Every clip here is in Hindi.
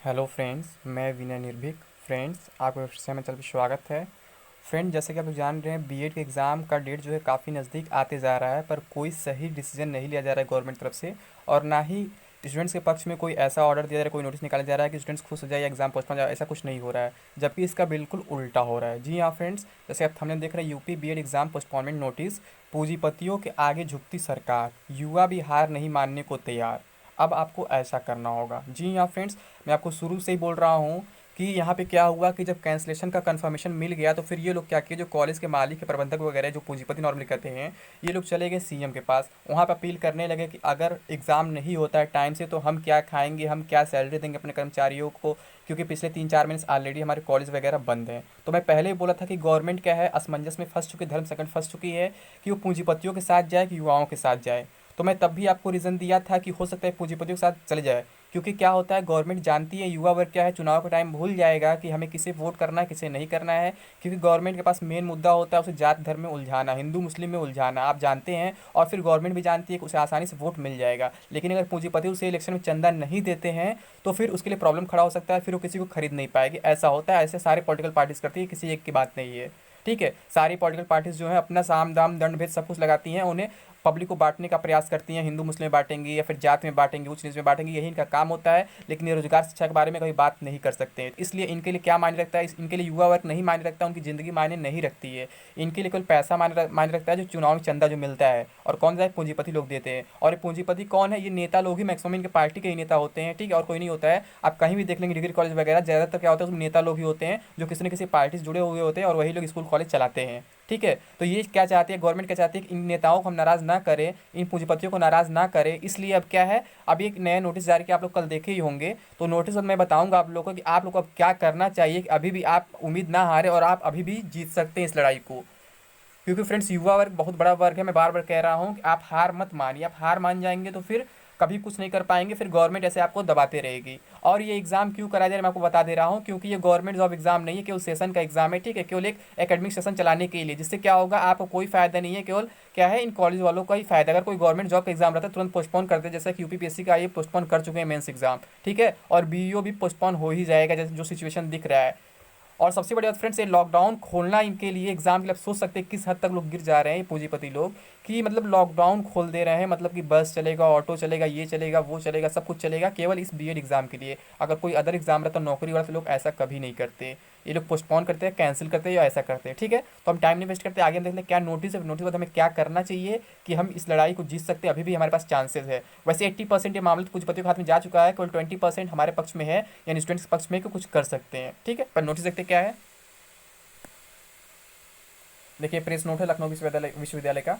हेलो फ्रेंड्स, मैं विनय निर्भीक। फ्रेंड्स, आपका फिर से हमारे चैनल पर स्वागत है। फ्रेंड, जैसे कि आप लोग जान रहे हैं, बीएड के एग्ज़ाम का डेट जो है काफ़ी नज़दीक आते जा रहा है, पर कोई सही डिसीजन नहीं लिया जा रहा है गवर्नमेंट तरफ से। और ना ही स्टूडेंट्स के पक्ष में कोई ऐसा ऑर्डर दिया जा रहा है, कोई नोटिस निकाला जा रहा है कि स्टूडेंट्स खुश हो जाए या एग्ज़ाम पोस्टपोन हो जाए। ऐसा कुछ नहीं हो रहा है, जबकि इसका बिल्कुल उल्टा हो रहा है। जी हाँ फ्रेंड्स, जैसे आप हमने देख रहे हैं, UP BEd exam postponement notice, पूंजीपतियों के आगे झुकती सरकार, युवा भी हार नहीं मानने को तैयार। अब आपको ऐसा करना होगा। जी हाँ फ्रेंड्स, मैं आपको शुरू से ही बोल रहा हूँ कि यहाँ पे क्या हुआ कि जब कैंसिलेशन का कंफर्मेशन मिल गया तो फिर ये लोग क्या किए, जो कॉलेज के मालिक के प्रबंधक वगैरह जो पूंजीपति नॉर्मली कहते हैं, ये लोग चले गए सीएम के पास। वहाँ पर अपील करने लगे कि अगर एग्ज़ाम नहीं होता है टाइम से तो हम क्या खाएंगे, हम क्या सैलरी देंगे अपने कर्मचारियों को, क्योंकि पिछले 3-4 महीने से ऑलरेडी हमारे कॉलेज वगैरह बंद हैं। तो मैं पहले ही बोला था कि गवर्नमेंट क्या है, असमंजस में फंस चुकी, धर्म संकट फंस चुकी है कि वो पूंजीपतियों के साथ जाए कि युवाओं के साथ जाए। तो मैं तब भी आपको रीज़न दिया था कि हो सकता है पूंजीपतियों के साथ चले जाए, क्योंकि क्या होता है, गवर्नमेंट जानती है युवा वर्ग क्या है, चुनाव का टाइम भूल जाएगा कि हमें किसे वोट करना है किसे नहीं करना है। क्योंकि गवर्नमेंट के पास मेन मुद्दा होता है उसे जात धर्म में उलझाना, हिंदू मुस्लिम में उलझाना, आप जानते हैं। और फिर गवर्नमेंट भी जानती है कि उसे आसानी से वोट मिल जाएगा, लेकिन अगर पूंजीपति उसे इलेक्शन में चंदा नहीं देते हैं तो फिर उसके लिए प्रॉब्लम खड़ा हो सकता है, फिर वो किसी को खरीद नहीं पाएगी। ऐसा होता है, ऐसे सारे पॉलिटिकल पार्टीज करती है, किसी एक की बात नहीं है। ठीक है, सारी पॉलिटिकल पार्टीज जो है अपना साम दाम दंड भेद सब कुछ लगाती हैं, उन्हें पब्लिक को बांटने का प्रयास करती हैं, हिंदू मुस्लिम में बांटेंगी या फिर जात में बांटेंगी, ऊंच नीच में बांटेंगी, यही इनका काम होता है। लेकिन ये रोजगार शिक्षा के बारे में कभी बात नहीं कर सकते हैं, इसलिए इनके लिए क्या मायने रखता है, इनके लिए युवा वर्ग नहीं मायने रखता, उनकी ज़िंदगी मायने नहीं रखती है। इनके लिए केवल पैसा मायने रखता है, जो चुनाव में चंदा जो मिलता है, और कौन सा है, पूंजीपति लोग देते हैं। और ये पूंजीपति कौन है, ये नेता लोग ही मैक्सिमम इनके पार्टी के ही नेता होते हैं। ठीक है, और कोई नहीं होता है। आप कहीं भी देख लेंगे डिग्री कॉलेज वगैरह, ज़्यादातर क्या होता है उसमें नेता लोग ही होते हैं, जो किसी न किसी पार्टी से जुड़े हुए होते हैं, और वही लोग स्कूल कॉलेज चलाते हैं। ठीक है, तो ये क्या चाहती है गवर्नमेंट, क्या चाहती है कि इन नेताओं को हम नाराज़ ना करें, इन पूंजीपतियों को नाराज़ ना करें। इसलिए अब क्या है, अभी एक नया नोटिस जारी किया, आप लोग कल देखे ही होंगे। तो नोटिस अब मैं बताऊंगा आप लोगों को कि आप लोग को अब क्या करना चाहिए कि अभी भी आप उम्मीद ना हारे और आप अभी भी जीत सकते हैं इस लड़ाई को। क्योंकि फ्रेंड्स, युवा वर्ग बहुत बड़ा वर्ग है, मैं बार बार कह रहा हूँ कि आप हार मत मानिए। आप हार मान जाएंगे तो फिर कभी कुछ नहीं कर पाएंगे, फिर गवर्नमेंट ऐसे आपको दबाते रहेगी। और ये एग्ज़ाम क्यों कराया जा रहा है मैं आपको बता दे रहा हूँ, क्योंकि ये गवर्नमेंट जॉब एग्ज़ाम नहीं है, केवल सेशन का एग्ज़ाम है। ठीक है, केवल एक एकेडमिक सेशन चलाने के लिए, जिससे क्या होगा, आपको कोई फ़ायदा नहीं है, केवल क्या है, इन कॉलेज वालों का ही फायदा। अगर कोई गवर्नमेंट जॉब का एग्जाम रहता है तुरंत पोस्टपोन कर दे, जैसा कि यूपीपीएससी का ये पोस्टपोन कर चुके हैं मेंस एग्जाम। ठीक है, और बीईओ भी पोस्टपोन हो ही जाएगा, जैसे जो सिचुएशन दिख रहा है। और सबसे बड़ी बात फ्रेंड्स, ये लॉकडाउन खोलना इनके लिए एग्जाम के लिए, आप सोच सकते हैं किस हद तक लोग गिर जा रहे हैं पूंजीपति लोग, कि मतलब लॉकडाउन खोल दे रहे हैं, मतलब कि बस चलेगा, ऑटो चलेगा, ये चलेगा, वो चलेगा, सब कुछ चलेगा, केवल इस बीएड एग्जाम के लिए। अगर कोई अदर एग्जाम रहता, नौकरी वाला, तो लोग ऐसा कभी नहीं करते। ये लोग पोस्टपोन करते हैं, कैंसिल करते हैं या ऐसा करते हैं। ठीक है, तो हम टाइम नहीं वेस्ट करते, आगे हम देखते हैं क्या नोटिस है, नोटिस के बाद हमें क्या करना चाहिए कि हम इस लड़ाई को जीत सकते हैं। अभी भी हमारे पास चांसेस है। वैसे 80% ये मामला तो पूंजीपतियों के हाथ में जा चुका है, केवल 20% हमारे पक्ष में है, यानी स्टूडेंट्स के पक्ष में, कि कुछ कर सकते हैं। ठीक है, पर नोटिस देखते हैं क्या है। देखिए, प्रेस नोट है लखनऊ विश्वविद्यालय का।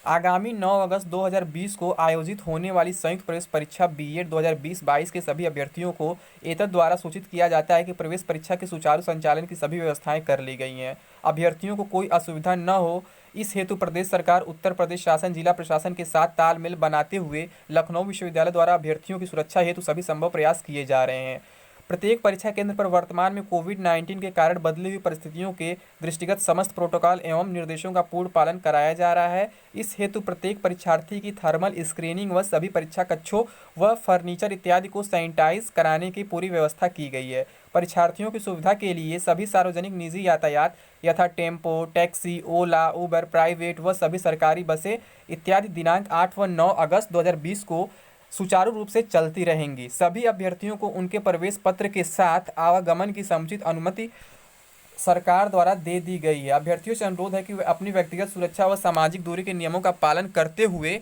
आगामी 9 अगस्त 2020 को आयोजित होने वाली संयुक्त प्रवेश परीक्षा बीएड 2020-22 के सभी अभ्यर्थियों को एतद द्वारा सूचित किया जाता है कि प्रवेश परीक्षा के सुचारू संचालन की सभी व्यवस्थाएं कर ली गई हैं। अभ्यर्थियों को कोई असुविधा न हो, इस हेतु प्रदेश सरकार, उत्तर प्रदेश शासन, जिला प्रशासन के साथ तालमेल बनाते हुए लखनऊ विश्वविद्यालय द्वारा अभ्यर्थियों की सुरक्षा हेतु सभी संभव प्रयास किए जा रहे हैं। प्रत्येक परीक्षा केंद्र पर वर्तमान में कोविड-19 के कारण बदली हुई परिस्थितियों के दृष्टिगत समस्त प्रोटोकॉल एवं निर्देशों का पूर्ण पालन कराया जा रहा है। इस हेतु प्रत्येक परीक्षार्थी की थर्मल स्क्रीनिंग व सभी परीक्षा कक्षों व फर्नीचर इत्यादि को सैनिटाइज कराने की पूरी व्यवस्था की गई है। परीक्षार्थियों की सुविधा के लिए सभी सार्वजनिक निजी यातायात यथा टेम्पो, टैक्सी, ओला, उबर, प्राइवेट व सभी सरकारी बसें इत्यादि दिनांक 8 व 9 अगस्त 2020 को सुचारू रूप से चलती रहेंगी। सभी अभ्यर्थियों को उनके प्रवेश पत्र के साथ आवागमन की समुचित अनुमति सरकार द्वारा दे दी गई है। अभ्यर्थियों से अनुरोध है कि वे अपनी व्यक्तिगत सुरक्षा व सामाजिक दूरी के नियमों का पालन करते हुए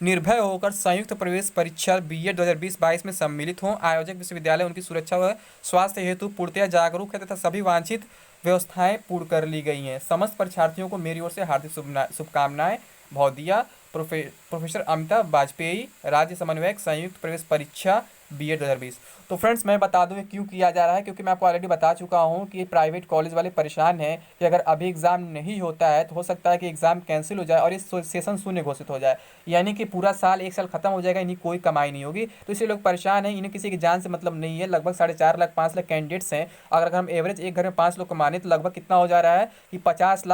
निर्भय होकर संयुक्त प्रवेश परीक्षा बीएड 2020-22 में सम्मिलित हों। आयोजक विश्वविद्यालय उनकी सुरक्षा व स्वास्थ्य हेतु पूर्णतया जागरूक है तथा सभी वांछित व्यवस्थाएं पूर्ण कर ली गई हैं। समस्त परीक्षार्थियों को मेरी ओर से हार्दिक शुभकामनाएं। भौदिया प्रोफेसर अमिताभ वाजपेयी, राज्य समन्वयक, संयुक्त प्रवेश परीक्षा बीएड 2020। तो फ्रेंड्स, मैं बता दूं ये क्यों किया जा रहा है, क्योंकि मैं आपको ऑलरेडी बता चुका हूं कि प्राइवेट कॉलेज वाले परेशान हैं कि अगर अभी एग्ज़ाम नहीं होता है तो हो सकता है कि एग्ज़ाम कैंसिल हो जाए और इस सेशन शून्य घोषित हो जाए, यानी कि पूरा साल, एक साल खत्म हो जाएगा, इन्हीं कोई कमाई नहीं होगी। तो इसलिए लोग परेशान हैं, इन्हें किसी की जान से मतलब नहीं है। लगभग 4.5 लाख 5 लाख कैंडिडेट्स हैं। अगर हम एवरेज एक घर में 5 लोग कमाने तो लगभग कितना हो जा रहा है कि 25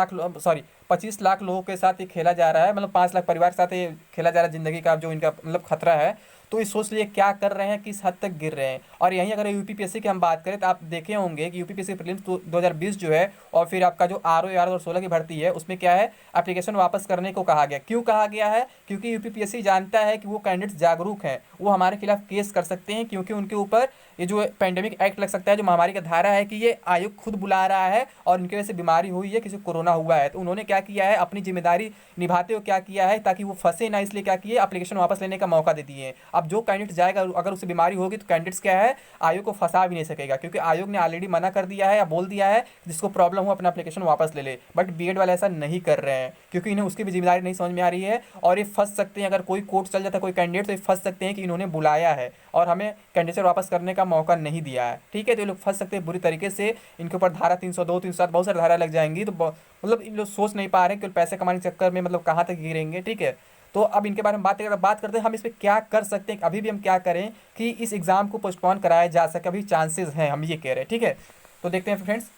लाख लोगों के साथ ये खेला जा रहा है, मतलब 5 लाख परिवार के साथ ये खेला जा रहा है ज़िंदगी का, जो इनका मतलब खतरा है। तो ये सोच लिए क्या कर रहे हैं, किस हद तक गिर रहे हैं। और यहीं अगर यूपीपीएससी की हम बात करें तो आप देखे होंगे कि यूपीपीएससी प्रीलिम्स 2020 जो है और फिर आपका जो आर ओ 2016 की भर्ती है उसमें क्या है, एप्लीकेशन वापस करने को कहा गया। क्यों कहा गया है? क्योंकि यूपीपीएससी जानता है कि वो कैंडिडेट्स जागरूक हैं, वो हमारे खिलाफ केस कर सकते हैं, क्योंकि उनके ऊपर ये जो पैंडेमिक एक्ट लग सकता है, जो महामारी का धारा है कि ये आयोग खुद बुला रहा है और इनकी वजह से बीमारी हुई है, किसी को कोरोना हुआ है। तो उन्होंने क्या किया है, अपनी जिम्मेदारी निभाते हुए क्या किया है, ताकि वो फंसे ना, इसलिए क्या किए, एप्लीकेशन वापस लेने का मौका दे दिए हैं। अब जो कैंडिडेट जाएगा अगर उसे बीमारी होगी तो कैंडिडेट्स क्या है, आयोग को फंसा भी नहीं सकेगा, क्योंकि आयोग ने ऑलरेडी मना कर दिया है या बोल दिया है जिसको प्रॉब्लम हो अपना एप्लीकेशन वापस ले ले। बट बीएड वाले ऐसा नहीं कर रहे हैं, क्योंकि इन्हें उसकी भी जिम्मेदारी नहीं समझ में आ रही है और ये फंस सकते हैं। अगर कोई कोर्ट चल जाता है कोई कैंडिडेट तो ये फंस सकते हैं कि इन्होंने बुलाया है और हमें कैंडिडेट वापस करने का मौका नहीं दिया है। ठीक है, तो ये लोग फंस सकते हैं बुरी तरीके से। इनके ऊपर धारा 302, 307 बहुत सारी धारा लग जाएंगी। तो मतलब इन लोग सोच नहीं पा रहे कि पैसे कमाने के चक्कर में मतलब कहाँ तक गिरेंगे। ठीक है, तो अब इनके बारे में बात करते हैं हम इस पर क्या कर सकते हैं, अभी भी हम क्या करें कि इस एग्ज़ाम को पोस्टपोन कराया जा सके। अभी चांसेस हैं, हम ये कह रहे हैं। ठीक है, तो देखते हैं फ्रेंड्स।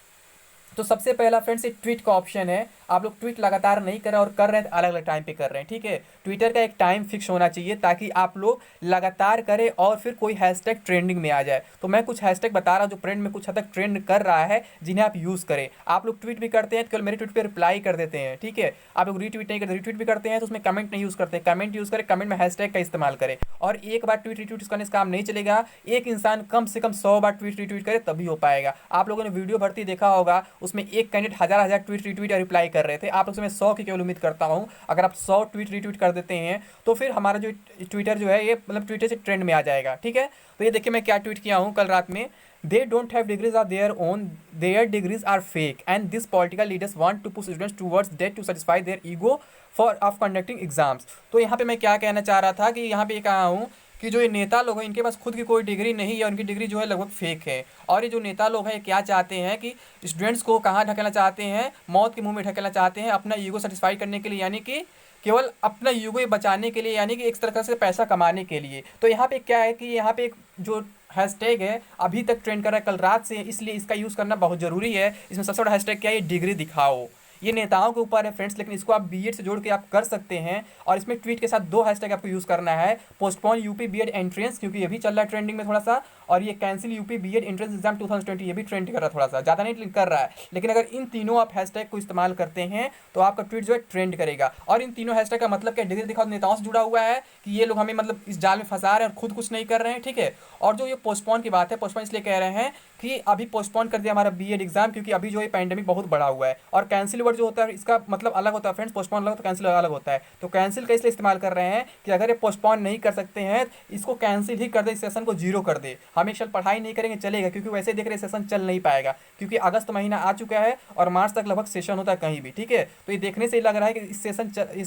तो सबसे पहला फ्रेंड्स एक ट्वीट का ऑप्शन है। आप लोग ट्वीट लगातार नहीं कर रहे और कर रहे हैं तो अलग अलग टाइम पे कर रहे हैं। ठीक है, ट्विटर का एक टाइम फिक्स होना चाहिए ताकि आप लोग लगातार करें और फिर कोई हैशटैग ट्रेंडिंग में आ जाए। तो मैं कुछ हैशटैग बता रहा हूँ जो ट्रेंड में कुछ हद तक ट्रेंड कर रहा है, जिन्हें आप यूज़ करें। आप लोग ट्वीट भी करते हैं तो केवल मेरे ट्वीट पर रिप्लाई कर देते हैं। ठीक है, आप लोग रीट्वीट नहीं करते, रीट्वीट भी करते हैं तो उसमें कमेंट नहीं यूज़ करते। कमेंट यूज़ करें, कमेंट में हैशटैग का इस्तेमाल करें। और एक बार ट्वीट रिट्वीट करने से काम नहीं चलेगा, एक इंसान कम से कम 100 बार ट्वीट रिट्वीट करे तभी हो पाएगा। आप लोगों ने वीडियो भर्ती देखा होगा, उसमें एक कैंडिडेट हजार हजार ट्वीट रिट्वीट या रिप्लाई कर रहे थे। आप लोग से मैं 100 की केवल उम्मीद करता हूं। अगर आप 100 ट्वीट रिट्वीट कर देते हैं तो फिर हमारा जो ट्विटर जो है ये मतलब ट्विटर से ट्रेंड में आ जाएगा। ठीक है, तो ये देखिए मैं क्या ट्वीट किया हूं कल रात में। They don't have degrees of their own, their degrees are fake and these political leaders want to push students towards that to satisfy their ego for of conducting exams। तो यहाँ पे मैं क्या कहना चाह रहा था कि यहाँ पे कहा हूँ कि जो ये नेता लोग हैं इनके पास खुद की कोई डिग्री नहीं है, उनकी डिग्री जो है लगभग फेक है। और ये जो नेता लोग हैं क्या चाहते हैं कि स्टूडेंट्स को कहाँ ढकेलना चाहते हैं, मौत के मुंह में ढकेलना चाहते हैं, अपना ईगो सेटिस्फाई करने के लिए, यानी कि केवल अपना ईगो बचाने के लिए, यानी कि एक तरह से पैसा कमाने के लिए। तो यहाँ पे क्या है कि यहाँ पे एक जो हैशटैग है अभी तक ट्रेंड कर रहा है कल रात से, इसलिए इसका यूज़ करना बहुत ज़रूरी है। इसमें सबसे बड़ा हैशटैग क्या है, ये डिग्री दिखाओ। ये नेताओं के ऊपर है फ्रेंड्स, लेकिन इसको आप बीएड से जोड़ के आप कर सकते हैं। और इसमें ट्वीट के साथ दो हैशटैग आपको यूज़ करना है, पोस्टपोन यूपी बीएड एंट्रेंस, क्योंकि ये भी चल रहा है ट्रेंडिंग में थोड़ा सा, और ये cancel UP BEd entrance exam 2020, ये भी ट्रेंड कर रहा है थोड़ा सा, ज़्यादा नहीं कर रहा है। लेकिन अगर इन तीनों आप हैशटैग को इस्तेमाल करते हैं तो आपका ट्वीट जो है ट्रेंड करेगा। और इन तीनों हैशटैग का मतलब क्या, डिग्री दिखाओ नेताओं से जुड़ा हुआ है कि ये लोग हमें मतलब इस जाल में फंसा रहे हैं और खुद कुछ नहीं कर रहे हैं। ठीक है, और जो ये पोस्टपोन की बात है, पोस्टपोन इसलिए कह रहे हैं कि अभी पोस्टपोन कर दिया हमारा बीएड एग्जाम, क्योंकि अभी जो है पैंडेमिक बहुत बड़ा हुआ है। और कैंसिल वर्ड जो होता है इसका मतलब अलग होता है फ्रेंड्स, पोस्टपोन अलग होता है, कैंसिल अलग होता है। तो कैंसिल का इसलिए इस्तेमाल कर रहे हैं कि अगर ये पोस्टपोन नहीं कर सकते हैं इसको कैंसिल ही कर दे, इस सेशन को जीरो कर दे। हम एक साल पढ़ाई नहीं करेंगे चलेगा, क्योंकि वैसे देख रहे सेशन चल नहीं पाएगा, क्योंकि अगस्त महीना आ चुका है और मार्च तक लगभग सेशन होता है कहीं भी। ठीक है, तो ये देखने से ही लग रहा है कि इस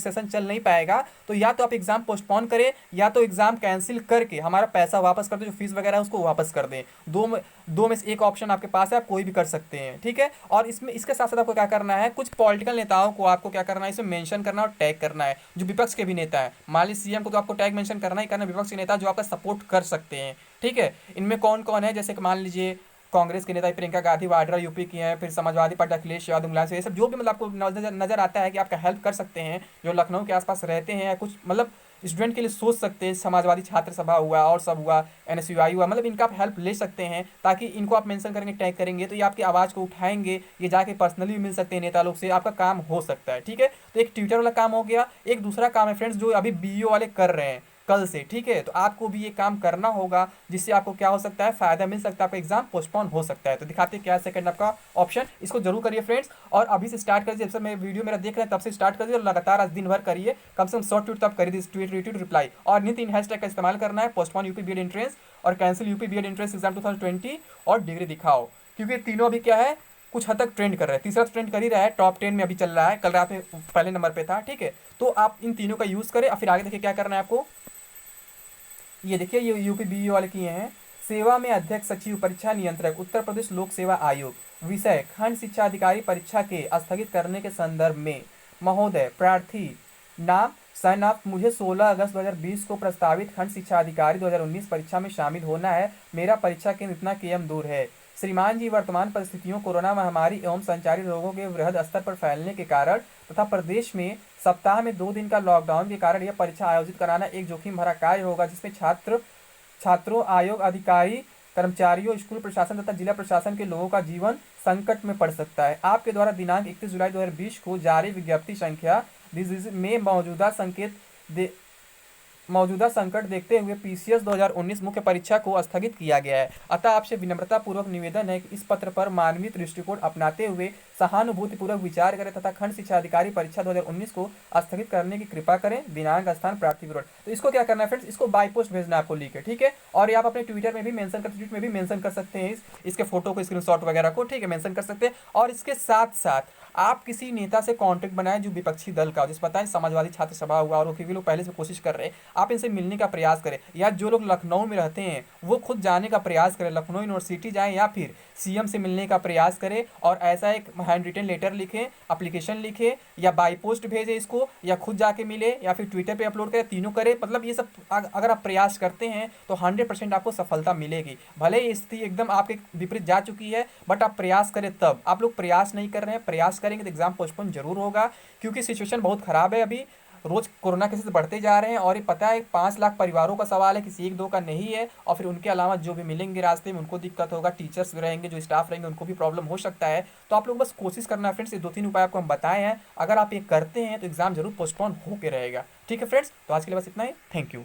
सेशन चल नहीं पाएगा। तो या तो आप एग्जाम पोस्टपोन करें या तो एग्जाम कैंसिल करके हमारा पैसा वापस कर दे, जो फीस वगैरह है उसको वापस कर दें। दो में से एक ऑप्शन आपके पास है, आप कोई भी कर सकते हैं। ठीक है, और इसमें इसके साथ साथ आपको क्या करना है, कुछ पॉलिटिकल नेताओं को आपको क्या करना है, इसमें मेंशन करना और टैग करना है, जो विपक्ष के भी नेता है। मान लीजिए सीएम को तो आपको टैग मेंशन करना ही करना, विपक्ष के नेता जो आपका सपोर्ट कर सकते हैं। ठीक है, इनमें कौन कौन है, जैसे कि मान लीजिए कांग्रेस के नेता प्रियंका गांधी वाड्रा यूपी की हैं, फिर समाजवादी पार्टी अखिलेश यादव मुलायम, ये सब जो भी मतलब आपको नजर आता है कि आपका हेल्प कर सकते हैं, जो लखनऊ के आसपास रहते हैं, या कुछ मतलब स्टूडेंट के लिए सोच सकते हैं, समाजवादी छात्र सभा हुआ और सब हुआ, एनएसयूआई हुआ, मतलब इनका आप हेल्प ले सकते हैं, ताकि इनको आप मेंशन करेंगे, टैग करेंगे तो ये आपकी आवाज़ को उठाएंगे, ये जाके पर्सनली मिल सकते हैं नेता लोग से, आपका काम हो सकता है। ठीक है, तो एक ट्विटर वाला काम हो गया। एक दूसरा काम है फ्रेंड्स जो अभी बीईओ वाले कर रहे हैं कल से। ठीक है, तो आपको भी ये काम करना होगा, जिससे आपको क्या हो सकता है, फायदा मिल सकता है, आपका एग्जाम पोस्टपोन हो सकता है। तो दिखाते हैं क्या सेकंड आपका ऑप्शन, इसको जरूर करिए फ्रेंड्स। और अभी से स्टार्ट करिए, जब से मैं वीडियो मेरा देख रहे हैं तब से स्टार्ट करिए और लगातार आज दिन भर करिए, कम से कम 100 ट्वीट तब करिए, ट्वीट रिट्वीट रिप्लाई। और इन 3 हैशटैग का इस्तेमाल करना है, पोस्टपोन यूपी बीएड एंट्रेंस और cancel UP BEd entrance exam 2020 और डिग्री दिखाओ, क्योंकि तीनों अभी क्या है कुछ हद तक ट्रेंड कर रहा है। तीसरा ट्रेंड कर ही रहा है, टॉप 10 में अभी चल रहा है, कल रात में पहले नंबर पे था। ठीक है, तो आप इन तीनों का यूज़ करें और फिर आगे देखिए क्या करना है आपको। ये देखिए ये यूपी बीईओ वाले किए हैं, सेवा में अध्यक्ष सचिव परीक्षा नियंत्रक उत्तर प्रदेश लोक सेवा आयोग, विषय खंड शिक्षा अधिकारी परीक्षा के स्थगित करने के संदर्भ में। महोदय प्रार्थी नाम साइन आप, मुझे 16 अगस्त 2020 को प्रस्तावित खंड शिक्षा अधिकारी 2019 परीक्षा में शामिल होना है। मेरा परीक्षा केंद्र इतना केएम दूर है। श्रीमान जी, वर्तमान परिस्थितियों, कोरोना महामारी एवं संचारी रोगों के वृहद स्तर पर फैलने के कारण तथा प्रदेश में सप्ताह में 2 दिन का लॉकडाउन के कारण यह परीक्षा आयोजित कराना एक जोखिम भरा कार्य होगा, जिसमें छात्रों, आयोग अधिकारी, कर्मचारियों, स्कूल प्रशासन तथा जिला प्रशासन के लोगों का जीवन संकट में पड़ सकता है। आपके द्वारा दिनांक 31 जुलाई 2020 को जारी विज्ञप्ति संख्या में मौजूदा संकट देखते हुए पीसीएस 2019 मुख्य परीक्षा को स्थगित किया गया है। अतः आपसे विनम्रता पूर्वक निवेदन है कि इस पत्र पर मानवीय दृष्टिकोण अपनाते हुए सहानुभूतिपूर्वक विचार करें तथा खंड शिक्षा अधिकारी परीक्षा 2019 को स्थगित करने की कृपा करें। दिनांक, स्थान, प्रार्थी विवरण। तो इसको क्या करना है फ्रेंड्स, इसको बाय पोस्ट भेजना है आपको लिख के, ठीक है। और ये आप अपने ट्विटर में भी मेंशन कर सकते हैं, इसके फोटो को, स्क्रीनशॉट वगैरह को, ठीक है, मेंशन कर सकते हैं। और इसके साथ साथ आप किसी नेता से कांटेक्ट बनाएं जो विपक्षी दल का हो, जैसे पता है समाजवादी छात्र सभा हुआ, और भी लोग पहले से कोशिश कर रहे हैं, आप इनसे मिलने का प्रयास करें। या जो लोग लखनऊ में रहते हैं वो खुद जाने का प्रयास करें, लखनऊ यूनिवर्सिटी जाएं या फिर सीएम से मिलने का प्रयास करें और ऐसा एक हैंड रिटन लेटर लिखें, एप्लीकेशन लिखें या बाई पोस्ट भेजें इसको, या खुद जाके मिले या फिर ट्विटर पे अपलोड करें, तीनों करें। मतलब ये सब अगर आप प्रयास करते हैं तो 100% आपको सफलता मिलेगी। भले ही स्थिति एकदम आपके विपरीत जा चुकी है, बट आप प्रयास करें तब। आप लोग प्रयास नहीं कर रहे हैं, प्रयास करेंगे तो एग्जाम पोस्टपोन जरूर होगा, क्योंकि सिचुएशन बहुत खराब है। अभी रोज कोरोना केसेस बढ़ते जा रहे हैं और ये पता है 5 लाख परिवारों का सवाल है, किसी एक दो का नहीं है। और फिर उनके अलावा जो भी मिलेंगे रास्ते में उनको दिक्कत होगा, टीचर्स भी रहेंगे, जो स्टाफ रहेंगे उनको भी प्रॉब्लम हो सकता है। तो आप लोग बस कोशिश करना है फ्रेंड्स, ये 2-3 उपाय आपको हम बताए हैं, अगर आप ये करते हैं तो एग्जाम जरूर पोस्टपोन होकर रहेगा। ठीक है फ्रेंड्स, तो आज के लिए बस इतना ही। Thank you.